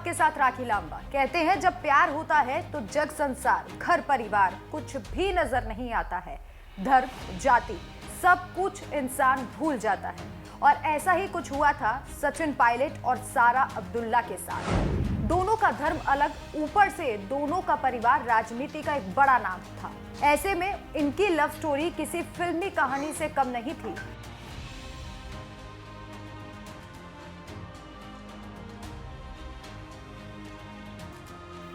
आपके साथ राखी लांबा। कहते हैं जब प्यार होता है तो जग संसार, घर परिवार कुछ भी नजर नहीं आता है। धर्म जाति सब कुछ इंसान भूल जाता है। और ऐसा ही कुछ हुआ था सचिन पायलट और सारा अब्दुल्ला के साथ। दोनों का धर्म अलग, ऊपर से दोनों का परिवार राजनीति का एक बड़ा नाम था। ऐसे में इनकी लव स्टोरी किसी फिल्मी कहानी से कम नहीं थी।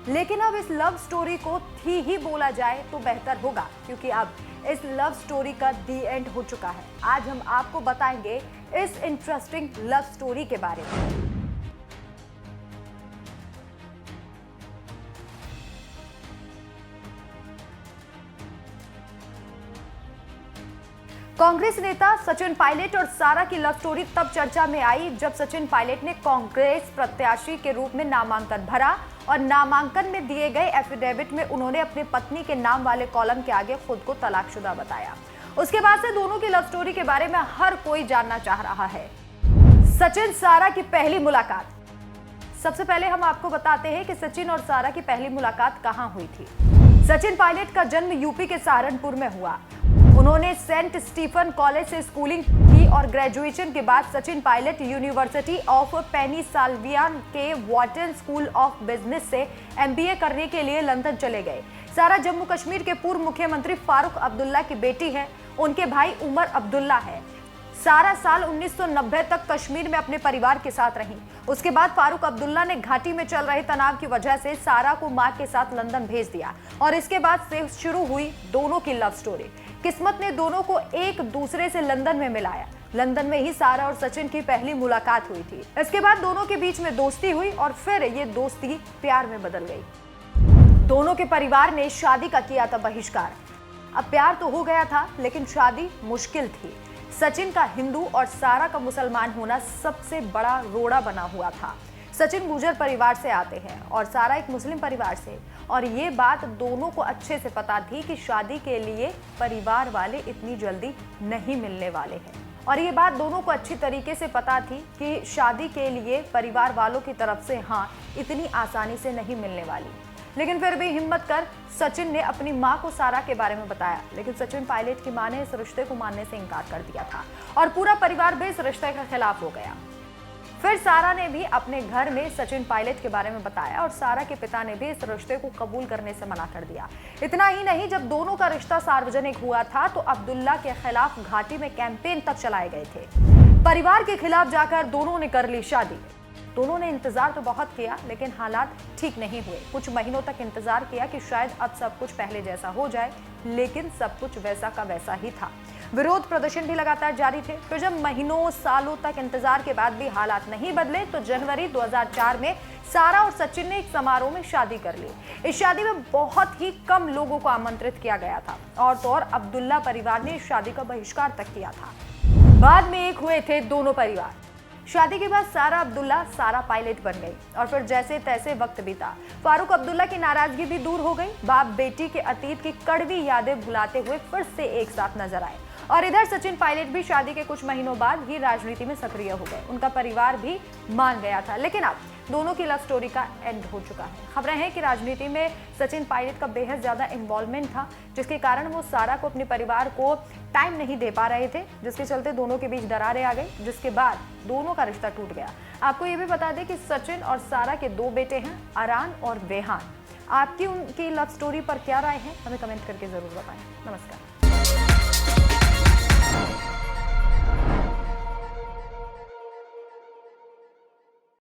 लेकिन अब इस लव स्टोरी को थी ही बोला जाए तो बेहतर होगा, क्योंकि अब इस लव स्टोरी का दी एंड हो चुका है। आज हम आपको बताएंगे इस इंटरेस्टिंग लव स्टोरी के बारे में। कांग्रेस नेता सचिन पायलट और सारा की लव स्टोरी तब चर्चा में आई जब सचिन पायलट ने कांग्रेस प्रत्याशी के रूप में नामांकन भरा और नामांकन में दिए गए एफिडेविट में उन्होंने अपनी पत्नी के नाम वाले कॉलम के आगे खुद को तलाकशुदा बताया। उसके बाद से दोनों की लव स्टोरी के बारे में हर कोई जानना चाह रहा है। सचिन सारा की पहली मुलाकात। सबसे पहले हम आपको बताते हैं कि सचिन और सारा की पहली मुलाकात कहां हुई थी। सचिन पायलट का जन्म यूपी के सहारनपुर में हुआ। उन्होंने सेंट स्टीफन कॉलेज से स्कूलिंग की और ग्रेजुएशन के बाद सचिन पायलट यूनिवर्सिटी ऑफ पेनिसाल्वियन के वॉटन स्कूल ऑफ बिजनेस से एमबीए करने के लिए लंदन चले गए। सारा जम्मू कश्मीर के पूर्व मुख्यमंत्री फारूक अब्दुल्ला की बेटी है। उनके भाई उमर अब्दुल्ला है। सारा साल 1990 तक कश्मीर में अपने परिवार के साथ रही। उसके बाद फारूक अब्दुल्ला ने घाटी में चल रहे तनाव की वजह से सारा को मां के साथ लंदन भेज दिया और इसके बाद से शुरू हुई दोनों की लव स्टोरी। किस्मत ने दोनों को एक दूसरे से लंदन में मिलाया। लंदन में ही सारा और सचिन की पहली मुलाकात हुई थी। इसके बाद दोनों के बीच में दोस्ती हुई और फिर ये दोस्ती प्यार में बदल गई। दोनों के परिवार ने शादी का किया था बहिष्कार। अब प्यार तो हो गया था, लेकिन शादी मुश्किल थी। सचिन का हिंदू और सारा का मुसलमान होना सबसे बड़ा रोड़ा बना हुआ था। सचिन गुर्जर परिवार से आते हैं और सारा एक मुस्लिम परिवार से, और ये बात दोनों को अच्छे से पता थी कि शादी के लिए परिवार वाले इतनी जल्दी नहीं मिलने वाले हैं। और ये बात दोनों को अच्छी तरीके से पता थी कि शादी के लिए परिवार वालों की तरफ से हाँ इतनी आसानी से नहीं मिलने वाली। लेकिन फिर भी हिम्मत कर सचिन ने अपनी मां को सारा के बारे में बताया। लेकिन सचिन पायलट की मां ने इस रिश्ते को मानने से इनकार कर दिया था और पूरा परिवार भी इस रिश्ते के खिलाफ हो गया। फिर सारा ने भी अपने घर में सचिन पायलट के बारे में बताया और सारा के पिता ने भी इस रिश्ते को कबूल करने से मना कर दिया। इतना ही नहीं, जब दोनों का रिश्ता सार्वजनिक हुआ था तो अब्दुल्ला के खिलाफ घाटी में कैंपेन तक चलाए गए थे। परिवार के खिलाफ जाकर दोनों ने कर ली शादी। दोनों ने इंतजार तो बहुत किया, लेकिन हालात ठीक नहीं हुए। कुछ महीनों तक इंतजार किया कि शायद अब सब कुछ पहले जैसा हो जाए, लेकिन सब कुछ वैसा का वैसा ही था। विरोध प्रदर्शन भी लगातार जारी थे। फिर जब महीनों सालों तक इंतजार के बाद भी हालात नहीं बदले तो जनवरी 2004 में सारा और सचिन ने एक समारोह में शादी कर ली। इस शादी में बहुत ही कम लोगों को आमंत्रित किया गया था और तो और अब्दुल्ला परिवार ने इस शादी का बहिष्कार तक किया था। बाद में एक हुए थे दोनों परिवार। शादी के बाद सारा अब्दुल्ला सारा पायलट बन गई और फिर जैसे तैसे वक्त बीता। फारूक अब्दुल्ला की नाराजगी भी दूर हो गई। बाप बेटी के अतीत की कड़वी यादें भुलाते हुए फिर से एक साथ नजर आए। और इधर सचिन पायलट भी शादी के कुछ महीनों बाद ही राजनीति में सक्रिय हो गए। उनका परिवार भी मान गया था। लेकिन अब दोनों की लव स्टोरी का एंड हो चुका है। खबरें हैं कि राजनीति में सचिन पायलट का बेहद ज्यादा इन्वॉल्वमेंट था, जिसके कारण वो सारा को अपने परिवार को टाइम नहीं दे पा रहे थे, जिसके चलते दोनों के बीच दरारें आ गई, जिसके बाद दोनों का रिश्ता टूट गया। आपको ये भी बता दें कि सचिन और सारा के दो बेटे हैं, अरान और वेहान। आपकी उनकी लव स्टोरी पर क्या राय है, हमें कमेंट करके जरूर बताएं। नमस्कार।